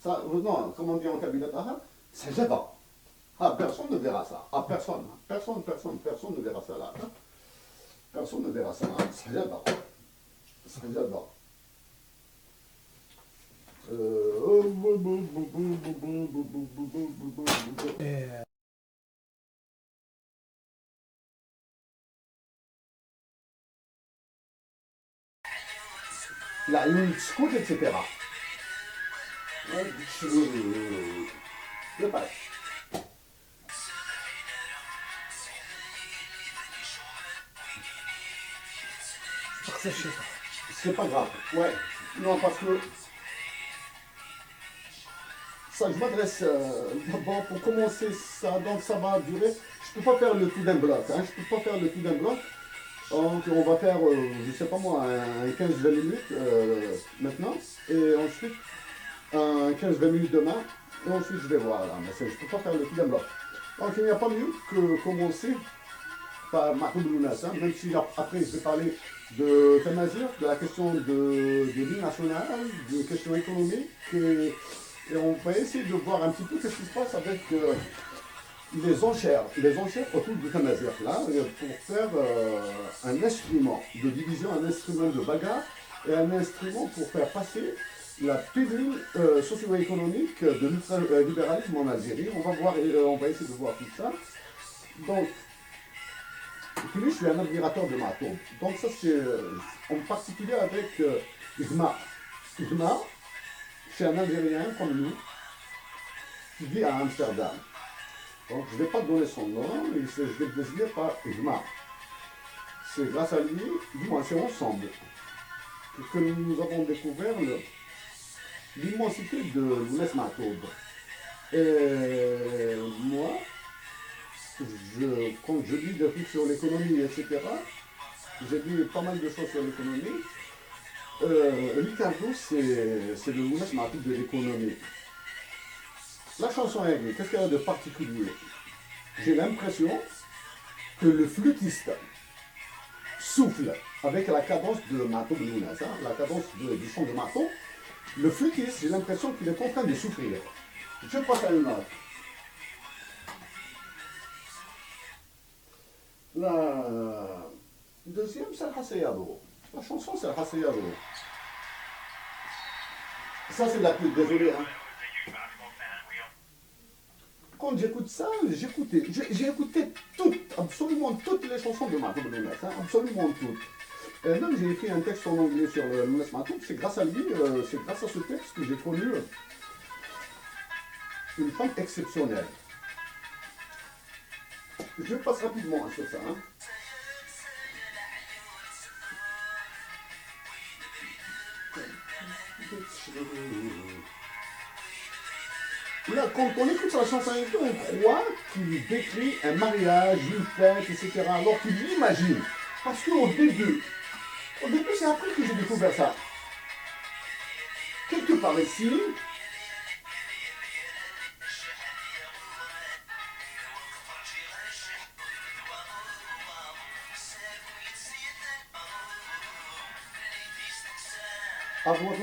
Ça, non, comme on dit en cabinet arabe, c'est jada. Ah, personne ne verra ça. Ah, personne. Personne ne verra ça là. Hein. Personne ne verra ça là. C'est jada. C'est jada. La une scout, etc. Le pas. C'est pas grave. Ouais. Non, parce que ça, je m'adresse d'abord pour commencer ça, donc ça va durer. Je peux pas faire le tout d'un bloc. Hein, je peux pas faire le tout d'un bloc. Donc on va faire, je sais pas moi, un 15-20 minutes maintenant. Et ensuite, un 15-20 minutes demain. Et ensuite, je vais voir là. Mais je peux pas faire le tout d'un bloc. Donc il n'y a pas mieux que commencer par Mahmoud Lounas, hein, même si après je vais parler de Tamazir, de la question de l'île nationale, de questions économiques, et on va essayer de voir un petit peu ce qui se passe avec les enchères autour du Tamazir, là, pour faire un instrument de division, un instrument de bagarre, et un instrument pour faire passer la pilule socio-économique de l'ultralibéralisme en Algérie. On va voir, on va essayer de voir tout ça. Donc, puis lui, je suis un admirateur de Matoub. Donc ça, c'est en particulier avec Igma. Igma, c'est un Algérien comme nous, qui vit à Amsterdam. Donc je ne vais pas donner son nom, mais je vais le désigner par Igma. C'est grâce à lui, du moins c'est ensemble, que nous avons découvert l'immensité de Younes Matoub. Et moi, quand je lis des trucs sur l'économie, etc., j'ai lu pas mal de choses sur l'économie. Ricardo, c'est le Younes Matoub de l'économie. La chanson aiguë, qu'est-ce qu'elle a de particulier? J'ai l'impression que le flûtiste souffle avec la cadence de Matoub Younes, hein, la cadence du chant de Matoub. Le flûtiste, j'ai l'impression qu'il est en train de souffrir. Je passe à une note. La deuxième, c'est le Hassayado. La chanson, c'est le Hassayado. Ça, c'est de la pub, désolé. Hein. Quand j'écoute ça, j'ai écouté absolument toutes les chansons de Matoub Lounas, hein, absolument toutes. Et même j'ai écrit un texte en anglais sur le Lounas Matoub, c'est grâce à lui, c'est grâce à ce texte que j'ai connu une femme exceptionnelle. Je passe rapidement sur ça. Hein. Là, quand on écoute la chanson, on croit qu'il décrit un mariage, une fête, etc. Alors qu'il l'imagine. Parce qu'au début, c'est après que j'ai découvert ça. Quelque part ici, à voir,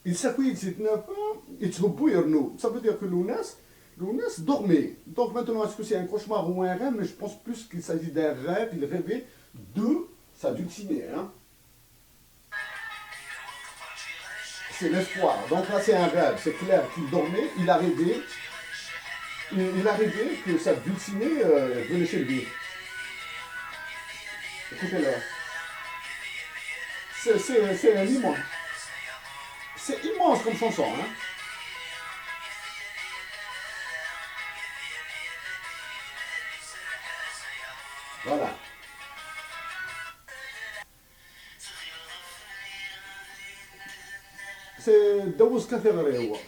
il s'appuie ça veut dire que Lounas dormait. Donc maintenant, est-ce que c'est un cauchemar ou un rêve? Mais je pense plus qu'il s'agit d'un rêve. Il rêvait de sa dulcinée. Hein. C'est l'espoir. Donc là, c'est un rêve. C'est clair qu'il dormait. Il a rêvé. Il a rêvé que sa dulcinée venait chez lui. Écoutez-le. C'est un immense. C'est immense comme chanson. Hein. Voilà. C'est Daouz Katerere.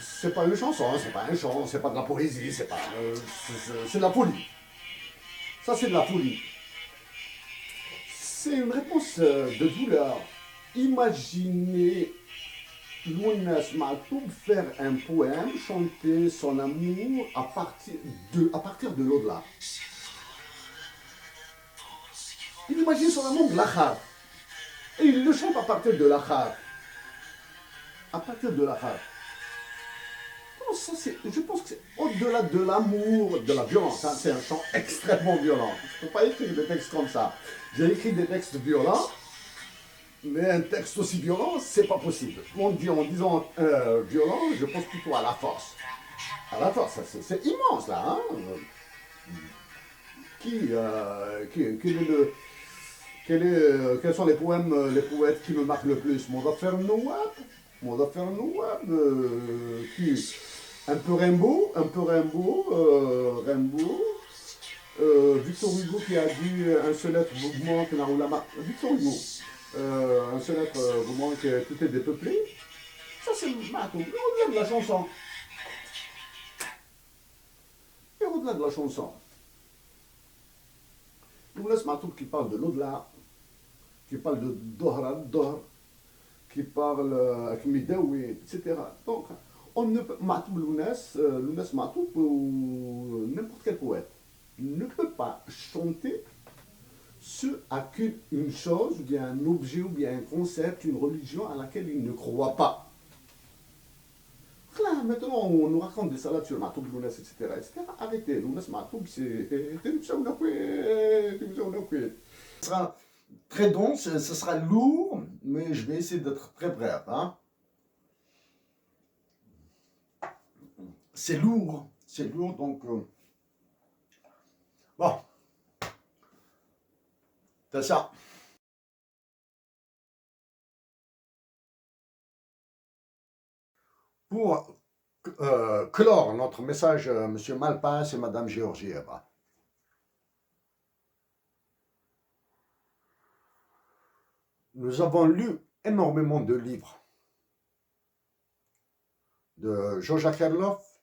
C'est pas une chanson, c'est pas un chant, c'est pas de la poésie, c'est pas. C'est de la folie. Ça, c'est de la folie. C'est une réponse de douleur. Imaginez Lounas Matoub faire un poème, chanter son amour à partir de l'au-delà. Il imagine seulement de l'achar. Et il le chante à partir de l'achar. À partir de l'achar. Non, ça, je pense que c'est au-delà de l'amour, de la violence. Hein. C'est un chant extrêmement violent. Je ne peux pas écrire des textes comme ça. J'ai écrit des textes violents, mais un texte aussi violent, c'est pas possible. En disant violent, je pense plutôt à la force. À la force, c'est immense là. Hein. Quels sont les poètes qui me marquent le plus? Mozafer Nouab, qui un peu Rimbaud, Rimbaud. Victor Hugo qui a dit un seul être mouvement que Naroulama. Victor Hugo, un seul être mouvement que tout est dépeuplé. Ça c'est Matou. Et au-delà de la chanson. Et au-delà de la chanson. Younes Matou qui parle de l'au-delà, qui parle de Dohr, qui parle avec Midawi, etc. Donc, on ne peut, Younes Matou, ou n'importe quel poète, ne peut pas chanter ce à qu'une chose, ou bien un objet, ou bien un concept, une religion à laquelle il ne croit pas. Là, maintenant, on nous raconte des salades sur Matoub, Lounes, etc., etc. Arrêtez, Lounes, Matoub, c'est. Ce sera très dense, ce sera lourd, mais je vais essayer d'être très bref. Hein. C'est lourd, donc. Bon, c'est ça. Pour clore notre message, M. Malpass et Mme Georgieva. Nous avons lu énormément de livres de Georgia Kerloff,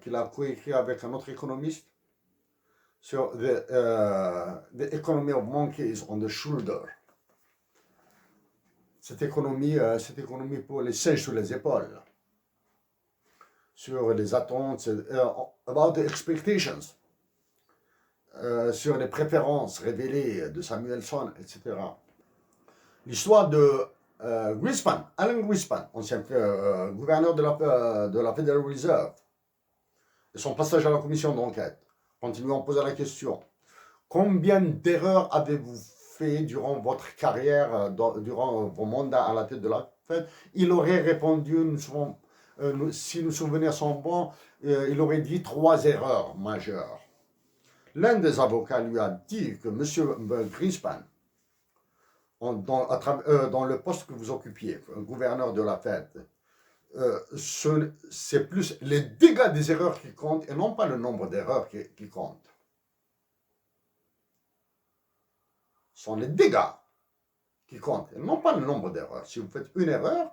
qu'il a coécrit avec un autre économiste, sur the Economy of Monkeys on the Shoulder. Cette économie pour les singes sur les épaules, sur les attentes, about the expectations, sur les préférences révélées de Samuelson, etc. L'histoire de Greenspan, Alan Greenspan, ancien gouverneur de la Federal Reserve, et son passage à la commission d'enquête, quand ils lui ont posé la question, combien d'erreurs avez-vous fait durant votre carrière, durant vos mandats à la tête de la Fed, il aurait répondu, si nos souvenirs sont bons, il aurait dit 3 erreurs majeures. L'un des avocats lui a dit que M. Greenspan, dans le poste que vous occupiez, gouverneur de la Fed, c'est plus les dégâts des erreurs qui comptent et non pas le nombre d'erreurs qui comptent. Ce sont les dégâts qui comptent et non pas le nombre d'erreurs. Si vous faites une erreur,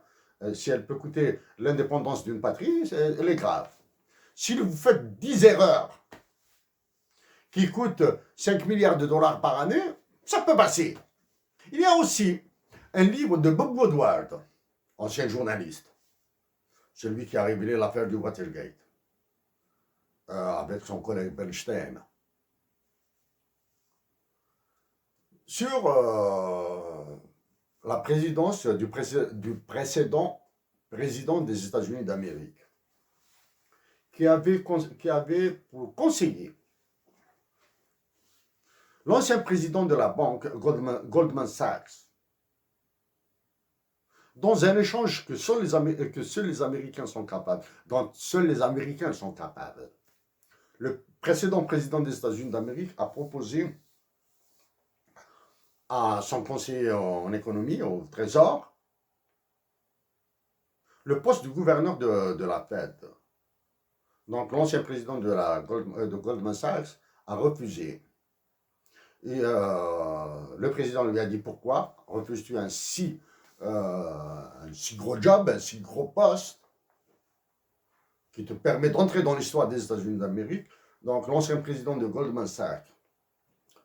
si elle peut coûter l'indépendance d'une patrie, elle est grave. Si vous faites 10 erreurs qui coûtent 5 milliards de dollars par année, ça peut passer. Il y a aussi un livre de Bob Woodward, ancien journaliste, celui qui a révélé l'affaire du Watergate, avec son collègue Bernstein, sur la présidence du précédent président des États-Unis d'Amérique, qui avait pour conseiller l'ancien président de la banque Goldman Sachs, dans un échange que seuls les Américains sont capables, dont seuls les Américains sont capables. Le précédent président des États-Unis d'Amérique a proposé à son conseiller en économie, au Trésor, le poste de gouverneur de la Fed. Donc l'ancien président de Goldman Sachs a refusé. Et le président lui a dit pourquoi refuses-tu un si gros job, un si gros poste qui te permet d'entrer dans l'histoire des États-Unis d'Amérique. Donc l'ancien président de Goldman Sachs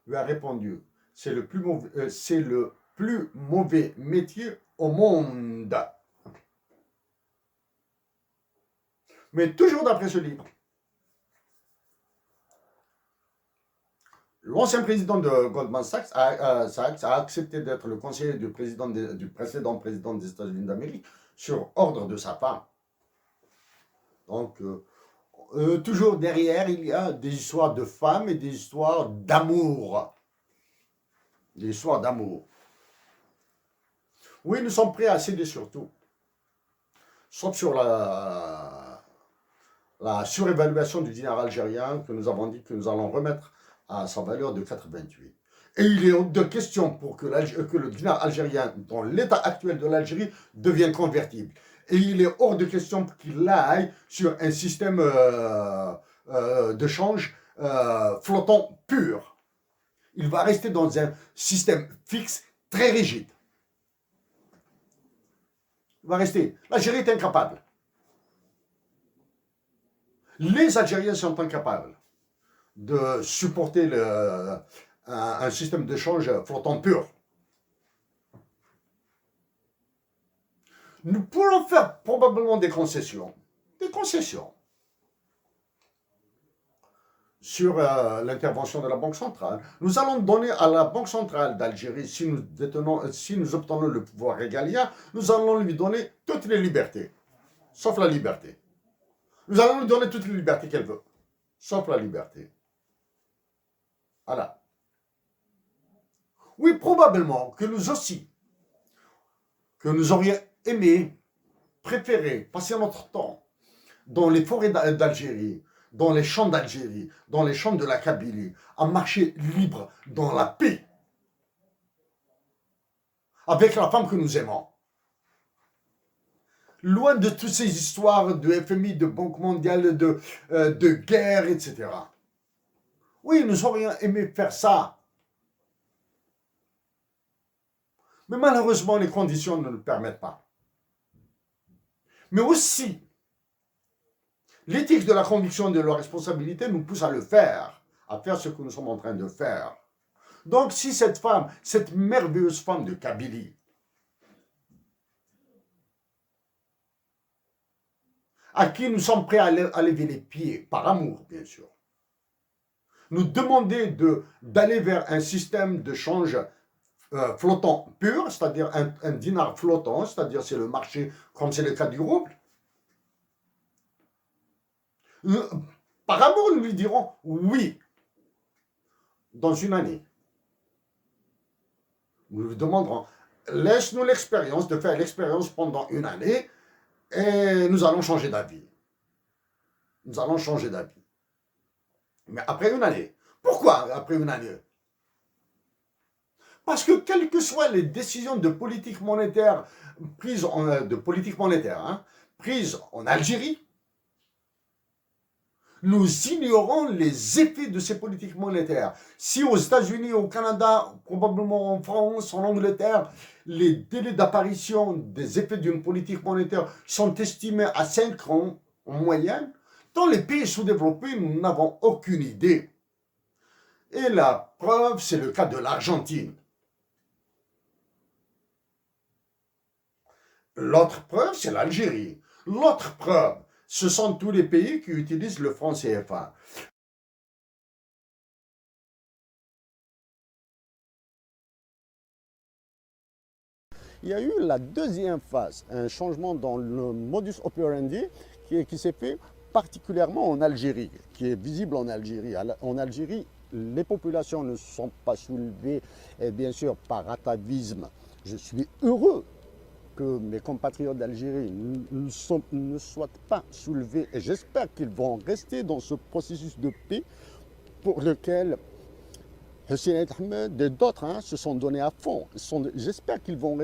lui a répondu, c'est le plus mauvais métier au monde. Mais toujours d'après ce livre. L'ancien président de Goldman Sachs a accepté d'être le conseiller du précédent président des États-Unis d'Amérique sur ordre de sa femme. Donc, toujours derrière, il y a des histoires de femmes et des histoires d'amour. Des histoires d'amour. Oui, nous sommes prêts à céder sur tout. Sauf sur la surévaluation du dinar algérien que nous avons dit que nous allons remettre à sa valeur de 88. Et il est hors de question pour que le dinar algérien, dans l'état actuel de l'Algérie, devienne convertible. Et il est hors de question qu'il aille sur un système de change flottant pur. Il va rester dans un système fixe très rigide. Il va rester. L'Algérie est incapable. Les Algériens sont incapables de supporter un système d'échange flottant pur. Nous pourrons faire probablement des concessions. Sur l'intervention de la Banque centrale. Nous allons donner à la Banque centrale d'Algérie, si nous obtenons le pouvoir régalien, nous allons lui donner toutes les libertés, sauf la liberté. Nous allons lui donner toutes les libertés qu'elle veut, sauf la liberté. Voilà. Oui, probablement que nous aussi, que nous aurions aimé, préféré passer notre temps dans les forêts d'Algérie, dans les champs d'Algérie, dans les champs de la Kabylie, à marcher libre dans la paix, avec la femme que nous aimons. Loin de toutes ces histoires de FMI, de Banque mondiale, de guerre, etc. Oui, nous aurions aimé faire ça. Mais malheureusement, les conditions ne le permettent pas. Mais aussi, l'éthique de la conviction de la responsabilité nous pousse à le faire, à faire ce que nous sommes en train de faire. Donc, si cette femme, cette merveilleuse femme de Kabylie, à qui nous sommes prêts à lever les pieds, par amour, bien sûr, nous demander d'aller vers un système de change flottant pur, c'est-à-dire un dinar flottant, c'est-à-dire c'est le marché, comme c'est le cas du rouble, par amour, nous lui dirons oui, dans une année. Nous lui demanderons, laisse-nous l'expérience, de faire l'expérience pendant une année, et nous allons changer d'avis. Nous allons changer d'avis. Mais après une année. Pourquoi après une année? Parce que quelles que soient les décisions de politique monétaire prises en Algérie, nous ignorons les effets de ces politiques monétaires. Si aux États-Unis, au Canada, probablement en France, en Angleterre, les délais d'apparition des effets d'une politique monétaire sont estimés à 5 ans en moyenne, dans les pays sous-développés, nous n'avons aucune idée. Et la preuve, c'est le cas de l'Argentine. L'autre preuve, c'est l'Algérie. L'autre preuve, ce sont tous les pays qui utilisent le franc CFA. Il y a eu la deuxième phase, un changement dans le modus operandi qui s'est fait particulièrement en Algérie, qui est visible en Algérie. En Algérie, les populations ne sont pas soulevées, bien sûr, par atavisme. Je suis heureux que mes compatriotes d'Algérie ne soient pas soulevés et j'espère qu'ils vont rester dans ce processus de paix pour lequel Hussein Ahmed et d'autres se sont donnés à fond. J'espère qu'ils vont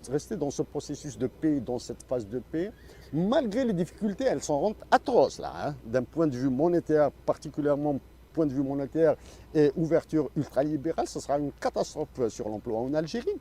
rester dans ce processus de paix, dans cette phase de paix, malgré les difficultés, elles sont atroces là, d'un point de vue monétaire, particulièrement point de vue monétaire et ouverture ultralibérale, ce sera une catastrophe sur l'emploi en Algérie.